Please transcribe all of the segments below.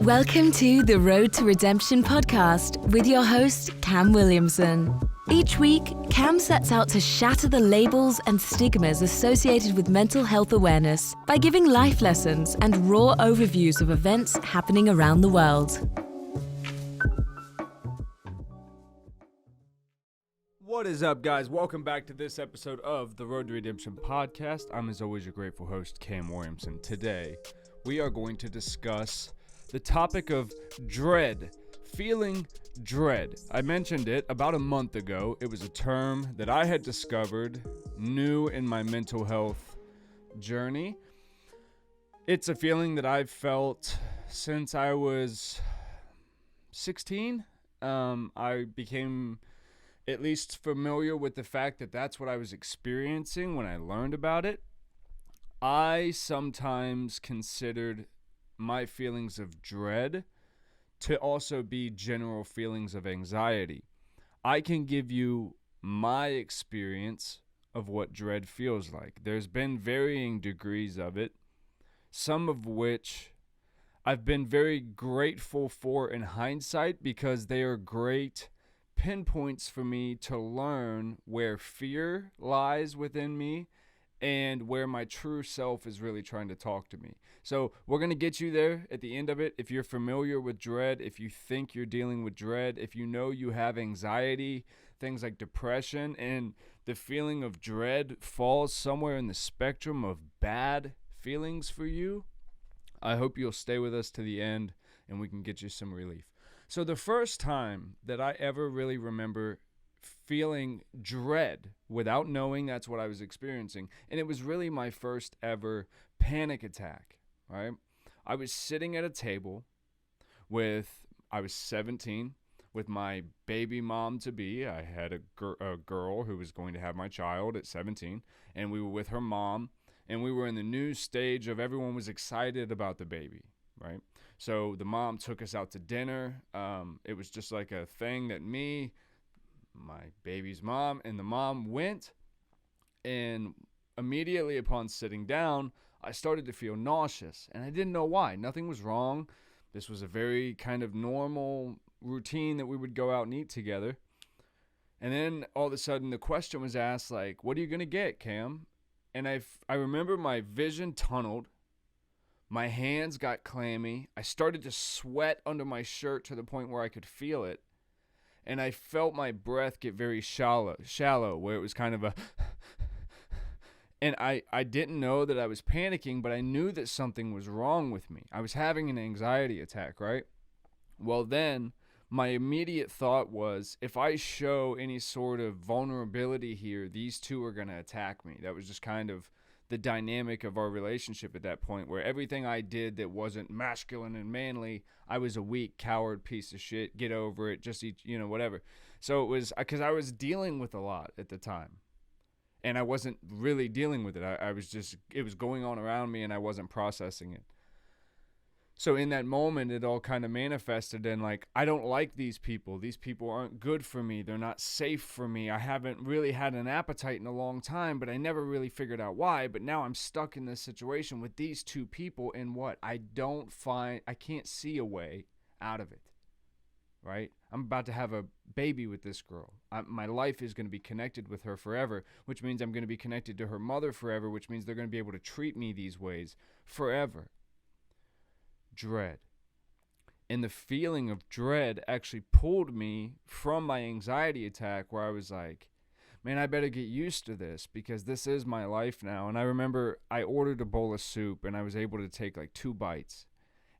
Welcome to the Road to Redemption podcast with your host, Cam Williamson. Each week, Cam sets out to shatter the labels and stigmas associated with mental health awareness by giving life lessons and raw overviews of events happening around the world. What is up, guys? Welcome back to this episode of the Road to Redemption podcast. I'm, as always, your grateful host, Cam Williamson. Today, we are going to discuss the topic of dread, feeling dread. I mentioned it about a month ago. It was a term that I had discovered new in my mental health journey. It's a feeling that I've felt since I was 16. I became at least familiar with the fact that that's what I was experiencing when I learned about it. I sometimes considered my feelings of dread to also be general feelings of anxiety. I can give you my experience of what dread feels like. There's been varying degrees of it, some of which I've been very grateful for in hindsight because they are great pinpoints for me to learn where fear lies within me and where my true self is really trying to talk to me. So we're going to get you there at the end of it. If you're familiar with dread, if you think you're dealing with dread, if you know you have anxiety, things like depression, and the feeling of dread falls somewhere in the spectrum of bad feelings for you, I hope you'll stay with us to the end and we can get you some relief. So the first time that I ever really remember feeling dread without knowing that's what I was experiencing, and it was really my first ever panic attack, right? I was sitting at a table I was 17, with my baby mom to be. I had a girl who was going to have my child at 17, and we were with her mom, and we were in the new stage of everyone was excited about the baby, right? So the mom took us out to dinner. It was just like a thing that me, my baby's mom, and the mom went, and immediately upon sitting down, I started to feel nauseous, and I didn't know why. Nothing was wrong. This was a very kind of normal routine that we would go out and eat together. And then all of a sudden the question was asked, like, what are you going to get, Cam? And I remember my vision tunneled. My hands got clammy. I started to sweat under my shirt to the point where I could feel it. And I felt my breath get very shallow, where it was kind of a... And I didn't know that I was panicking, but I knew that something was wrong with me. I was having an anxiety attack, right? Well, then my immediate thought was, if I show any sort of vulnerability here, these two are going to attack me. That was just kind of the dynamic of our relationship at that point, where everything I did that wasn't masculine and manly, I was a weak, coward piece of shit. Get over it. Just eat, whatever. So it was because I was dealing with a lot at the time, and I wasn't really dealing with it. It was going on around me, and I wasn't processing it. So in that moment, it all kind of manifested in, like, I don't like these people. These people aren't good for me. They're not safe for me. I haven't really had an appetite in a long time, but I never really figured out why. But now I'm stuck in this situation with these two people, and what? I can't see a way out of it, right? I'm about to have a baby with this girl. My life is going to be connected with her forever, which means I'm going to be connected to her mother forever, which means they're going to be able to treat me these ways forever. Dread. And the feeling of dread actually pulled me from my anxiety attack, where I was like, man, I better get used to this because this is my life now. And I remember I ordered a bowl of soup and I was able to take like 2 bites.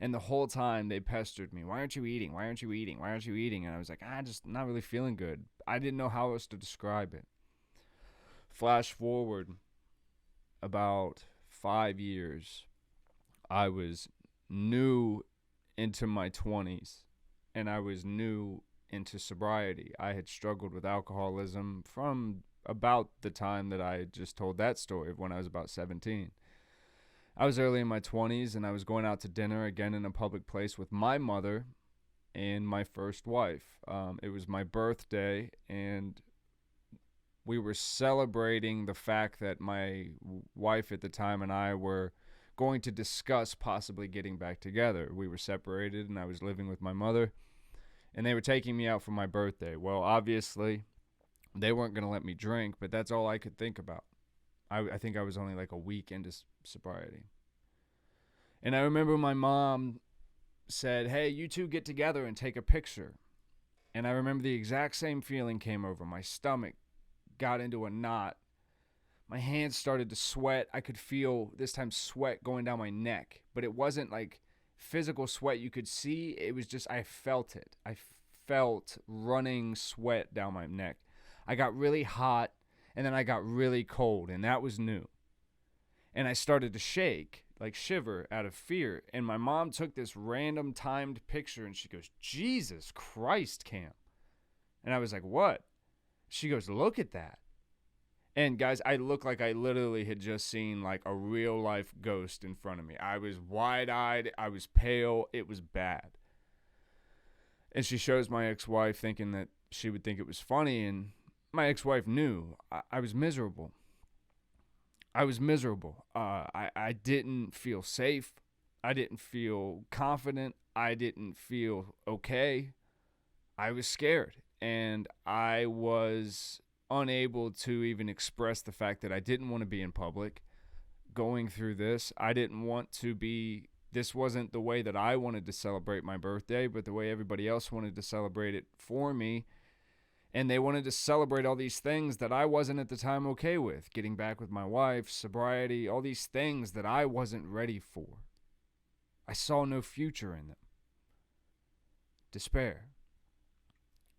And the whole time they pestered me, why aren't you eating? Why aren't you eating? Why aren't you eating? And I was like, just not really feeling good. I didn't know how else to describe it. Flash forward about 5 years, I was new into my 20s, and I was new into sobriety. I had struggled with alcoholism from about the time that I just told that story of when I was about 17. I was early in my 20s, and I was going out to dinner again in a public place with my mother and my first wife. It was my birthday, and we were celebrating the fact that my wife at the time and I were going to discuss possibly getting back together. We were separated and I was living with my mother, and they were taking me out for my birthday. Well, obviously, they weren't going to let me drink, but that's all I could think about. I think I was only like a week into sobriety. And I remember my mom said, hey, you two get together and take a picture. And I remember the exact same feeling came over. My stomach got into a knot. My hands started to sweat. I could feel, this time, sweat going down my neck. But it wasn't like physical sweat you could see. It was just, I felt it. I felt running sweat down my neck. I got really hot, and then I got really cold, and that was new. And I started to shake, like shiver out of fear. And my mom took this random timed picture, and she goes, Jesus Christ, Cam. And I was like, what? She goes, look at that. And guys, I looked like I literally had just seen like a real life ghost in front of me. I was wide-eyed. I was pale. It was bad. And she shows my ex-wife, thinking that she would think it was funny. And my ex-wife knew. I was miserable. I was miserable. I didn't feel safe. I didn't feel confident. I didn't feel okay. I was scared. And I was unable to even express the fact that I didn't want to be in public going through this. I didn't want to be, this wasn't the way that I wanted to celebrate my birthday, but the way everybody else wanted to celebrate it for me. And they wanted to celebrate all these things that I wasn't at the time okay with. Getting back with my wife, sobriety, all these things that I wasn't ready for. I saw no future in them. Despair.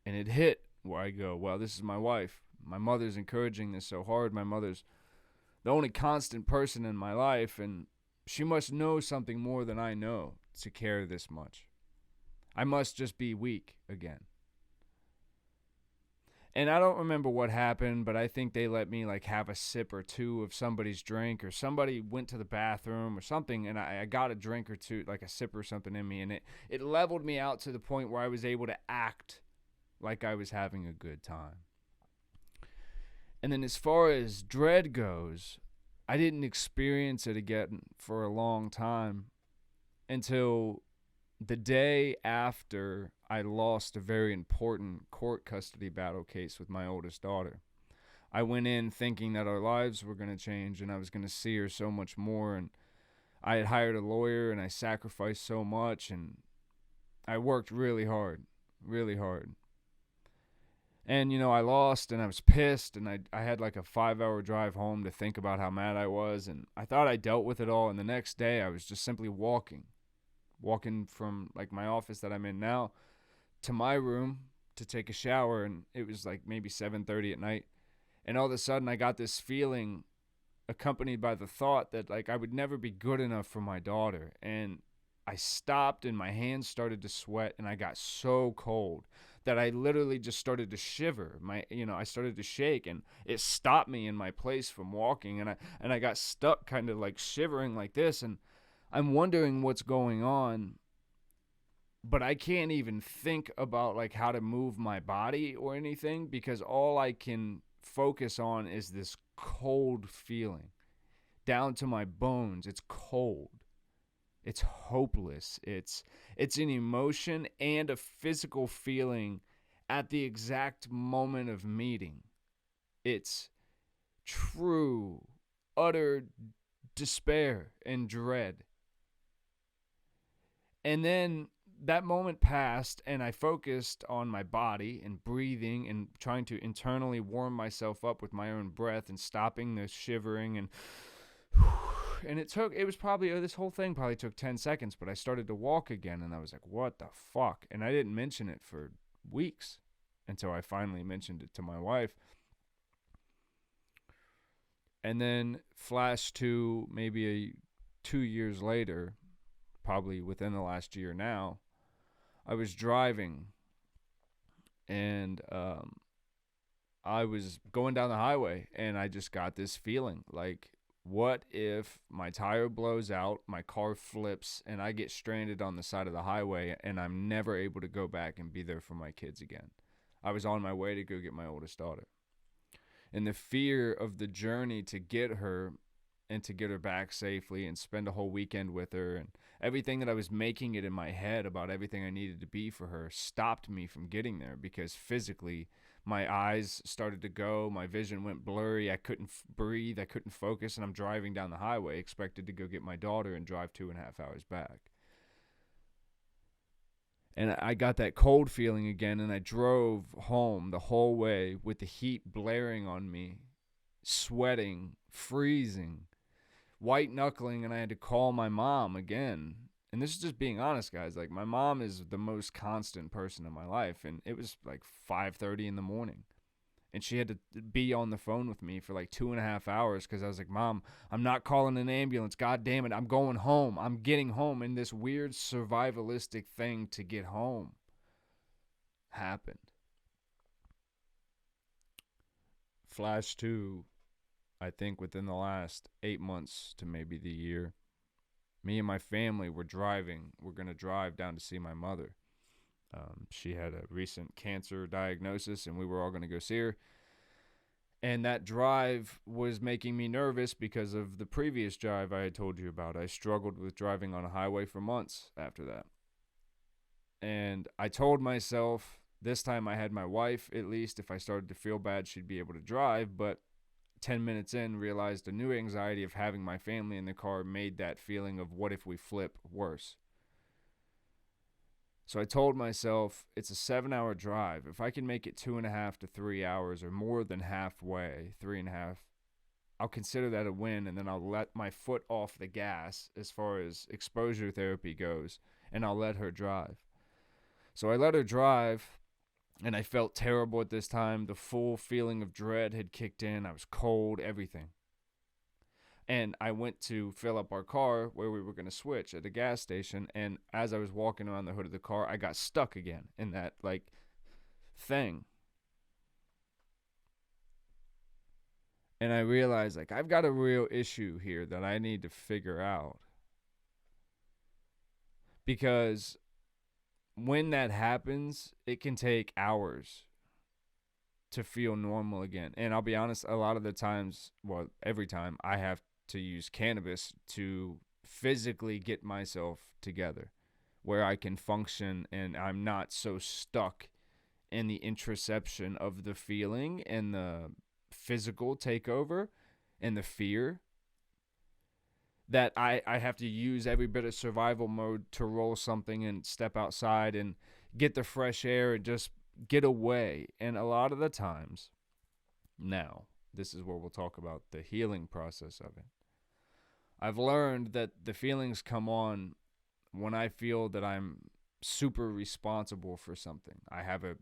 And it hit where I go, well, this is my wife. My mother's encouraging this so hard. My mother's the only constant person in my life, and she must know something more than I know to care this much. I must just be weak again. And I don't remember what happened, but I think they let me like have a sip or two of somebody's drink, or somebody went to the bathroom or something, and I got a drink or two, like a sip or something in me, and it leveled me out to the point where I was able to act like I was having a good time. And then as far as dread goes, I didn't experience it again for a long time until the day after I lost a very important court custody battle case with my oldest daughter. I went in thinking that our lives were going to change and I was going to see her so much more. And I had hired a lawyer and I sacrificed so much and I worked really hard, really hard. And, you know, I lost and I was pissed and I had like a 5-hour drive home to think about how mad I was. And I thought I dealt with it all. And the next day I was just simply walking from like my office that I'm in now to my room to take a shower. And it was like maybe 7:30 at night. And all of a sudden I got this feeling accompanied by the thought that like I would never be good enough for my daughter. And I stopped and my hands started to sweat and I got so cold that I literally just started to shiver. I started to shake and it stopped me in my place from walking and I got stuck kind of like shivering like this and I'm wondering what's going on, but I can't even think about like how to move my body or anything because all I can focus on is this cold feeling down to my bones. It's cold. It's hopeless. It's an emotion and a physical feeling at the exact moment of meeting. It's true, utter despair and dread. And then that moment passed and I focused on my body and breathing and trying to internally warm myself up with my own breath and stopping the shivering and this whole thing probably took 10 seconds, but I started to walk again and I was like, what the fuck? And I didn't mention it for weeks until I finally mentioned it to my wife. And then flash to maybe 2 years later, probably within the last year now, I was driving and I was going down the highway and I just got this feeling like, what if my tire blows out, my car flips, and I get stranded on the side of the highway and I'm never able to go back and be there for my kids again? I was on my way to go get my oldest daughter. And the fear of the journey to get her and to get her back safely and spend a whole weekend with her. And everything that I was making it in my head about everything I needed to be for her stopped me from getting there, because physically my eyes started to go, my vision went blurry, I couldn't breathe, I couldn't focus, and I'm driving down the highway expected to go get my daughter and drive 2.5 hours back. And I got that cold feeling again, and I drove home the whole way with the heat blaring on me, sweating, freezing, white knuckling, and I had to call my mom again. And this is just being honest, guys. Like, my mom is the most constant person in my life, and it was like 5:30 in the morning. And she had to be on the phone with me for like 2.5 hours because I was like, Mom, I'm not calling an ambulance. God damn it. I'm going home. I'm getting home. And this weird survivalistic thing to get home happened. Flash to, I think, within the last 8 months to maybe the year, me and my family were driving. We're going to drive down to see my mother. She had a recent cancer diagnosis, and we were all going to go see her. And that drive was making me nervous because of the previous drive I had told you about. I struggled with driving on a highway for months after that. And I told myself, this time I had my wife, at least if I started to feel bad, she'd be able to drive. But 10 minutes in, realized a new anxiety of having my family in the car made that feeling of what if we flip worse. So I told myself, it's a 7-hour drive. If I can make it 2.5 to 3 hours, or more than halfway, 3.5, I'll consider that a win, and then I'll let my foot off the gas as far as exposure therapy goes, and I'll let her drive. So I let her drive, and I felt terrible at this time. The full feeling of dread had kicked in. I was cold, everything. And I went to fill up our car where we were going to switch at the gas station. And as I was walking around the hood of the car, I got stuck again in that, like, thing. And I realized, like, I've got a real issue here that I need to figure out. Because when that happens, it can take hours to feel normal again. And I'll be honest, a lot of the times, well, every time, I have to use cannabis to physically get myself together where I can function and I'm not so stuck in the introception of the feeling and the physical takeover and the fear that I have to use every bit of survival mode to roll something and step outside and get the fresh air and just get away. And a lot of the times, now, this is where we'll talk about the healing process of it. I've learned that the feelings come on when I feel that I'm super responsible for something. I have a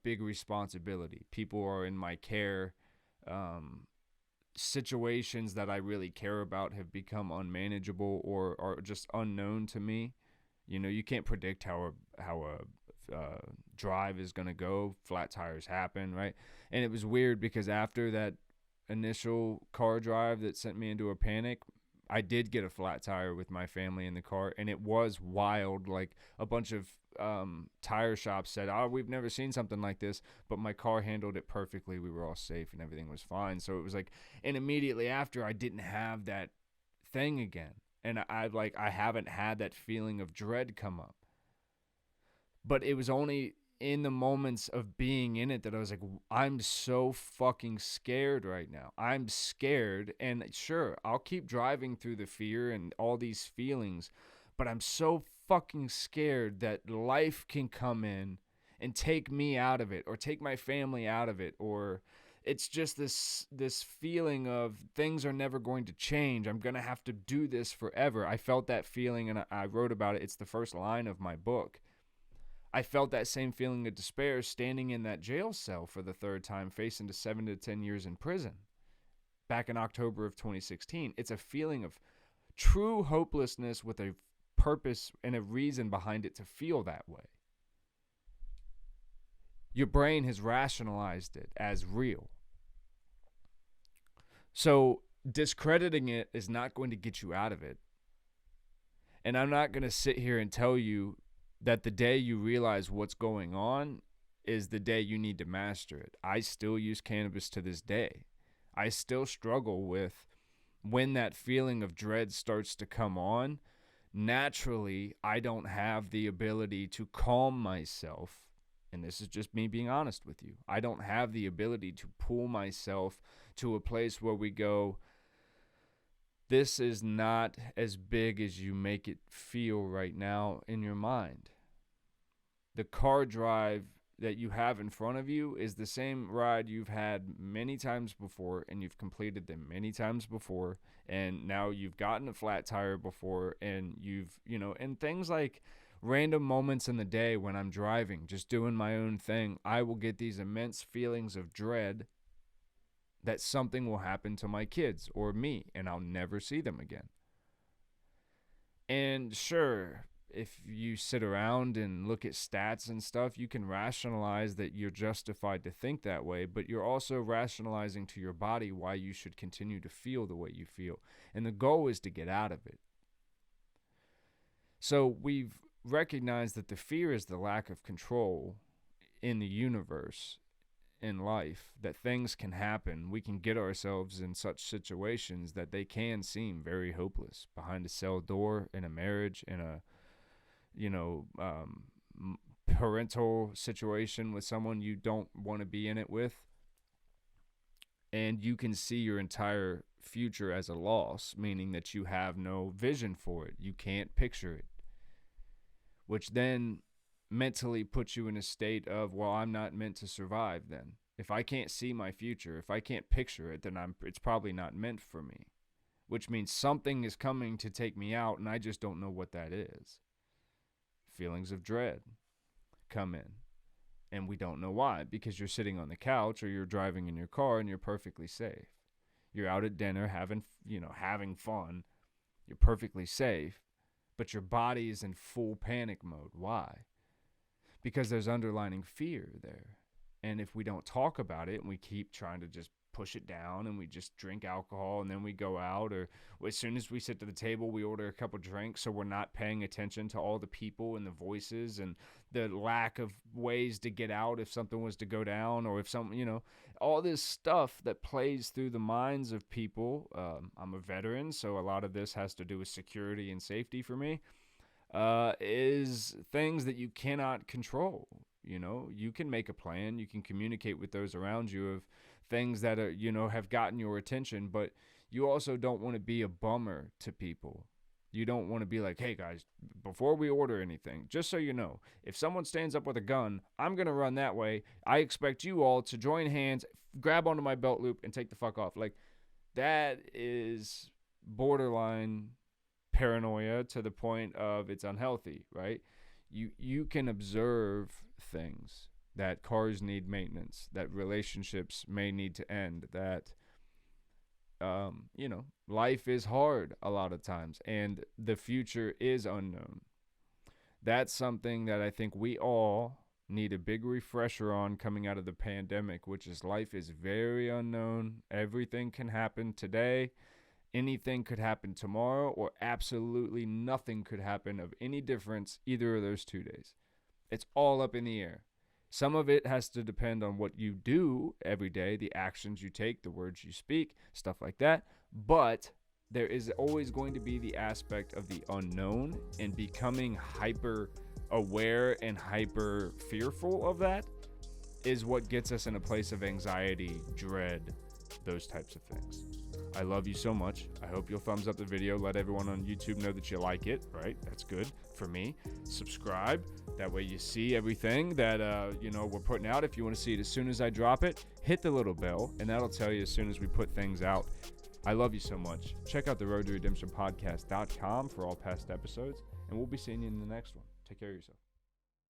big responsibility. People are in my care. Situations that I really care about have become unmanageable or are just unknown to me. You know, you can't predict how a drive is going to go. Flat tires happen, right? And it was weird because after that initial car drive that sent me into a panic, I did get a flat tire with my family in the car, and it was wild. Like, a bunch of tire shops said, oh, we've never seen something like this, but my car handled it perfectly. We were all safe and everything was fine. So it was like, and immediately after, I didn't have that thing again. And I haven't had that feeling of dread come up. But it was only in the moments of being in it that I was like, I'm so fucking scared right now. I'm scared, and sure, I'll keep driving through the fear and all these feelings, but I'm so fucking scared that life can come in and take me out of it or take my family out of it, or it's just this feeling of things are never going to change. I'm going to have to do this forever. I felt that feeling, and I wrote about it. It's the first line of my book. I felt that same feeling of despair standing in that jail cell for the third time, facing to 7 to 10 years in prison back in October of 2016. It's a feeling of true hopelessness with a purpose and a reason behind it to feel that way. Your brain has rationalized it as real. So discrediting it is not going to get you out of it. And I'm not going to sit here and tell you that the day you realize what's going on is the day you need to master it. I still use cannabis to this day. I still struggle with when that feeling of dread starts to come on, naturally, I don't have the ability to calm myself. And this is just me being honest with you. I don't have the ability to pull myself to a place where we go, this is not as big as you make it feel right now in your mind. The car drive that you have in front of you is the same ride you've had many times before, and you've completed them many times before, and now you've gotten a flat tire before, and and things like random moments in the day when I'm driving, just doing my own thing, I will get these immense feelings of dread that something will happen to my kids or me, and I'll never see them again. And sure, if you sit around and look at stats and stuff, you can rationalize that you're justified to think that way, but you're also rationalizing to your body why you should continue to feel the way you feel. And the goal is to get out of it. So we've recognized that the fear is the lack of control in the universe, in life, that things can happen. We can get ourselves in such situations that they can seem very hopeless. Behind a cell door, in a marriage, in a parental situation with someone you don't want to be in it with. And you can see your entire future as a loss, meaning that you have no vision for it. You can't picture it. Which then mentally puts you in a state of, well, I'm not meant to survive then. If I can't see my future, if I can't picture it, then it's probably not meant for me. Which means something is coming to take me out, and I just don't know what that is. Feelings of dread come in, and we don't know why, because you're sitting on the couch or you're driving in your car and you're perfectly safe. You're out at dinner having fun. You're perfectly safe, but your body is in full panic mode. Why? Because there's underlying fear there. And if we don't talk about it and we keep trying to just push it down and we just drink alcohol and then we go out, or as soon as we sit to the table, we order a couple drinks, so we're not paying attention to all the people and the voices and the lack of ways to get out if something was to go down, or if all this stuff that plays through the minds of people. I'm a veteran, so a lot of this has to do with security and safety for me, is things that you cannot control. You can make a plan, you can communicate with those around you of things that are, have gotten your attention, but you also don't want to be a bummer to people. You don't want to be like, hey guys, before we order anything, just so you know, if someone stands up with a gun, I'm going to run that way. I expect you all to join hands, grab onto my belt loop, and take the fuck off. Like, that is borderline paranoia to the point of it's unhealthy, right? You can observe things, that cars need maintenance, that relationships may need to end, that life is hard a lot of times, and the future is unknown. That's something that I think we all need a big refresher on coming out of the pandemic, which is life is very unknown. Everything can happen today. Anything could happen tomorrow, or absolutely nothing could happen of any difference either of those 2 days. It's all up in the air. Some of it has to depend on what you do every day, the actions you take, the words you speak, stuff like that. But there is always going to be the aspect of the unknown, and becoming hyper aware and hyper fearful of that is what gets us in a place of anxiety, dread, those types of things. I love you so much. I hope you'll thumbs up the video. Let everyone on YouTube know that you like it, right? That's good for me. Subscribe. That way you see everything that, we're putting out. If you want to see it as soon as I drop it, hit the little bell, and that'll tell you as soon as we put things out. I love you so much. Check out the Road to Redemption podcast.com for all past episodes, and we'll be seeing you in the next one. Take care of yourself.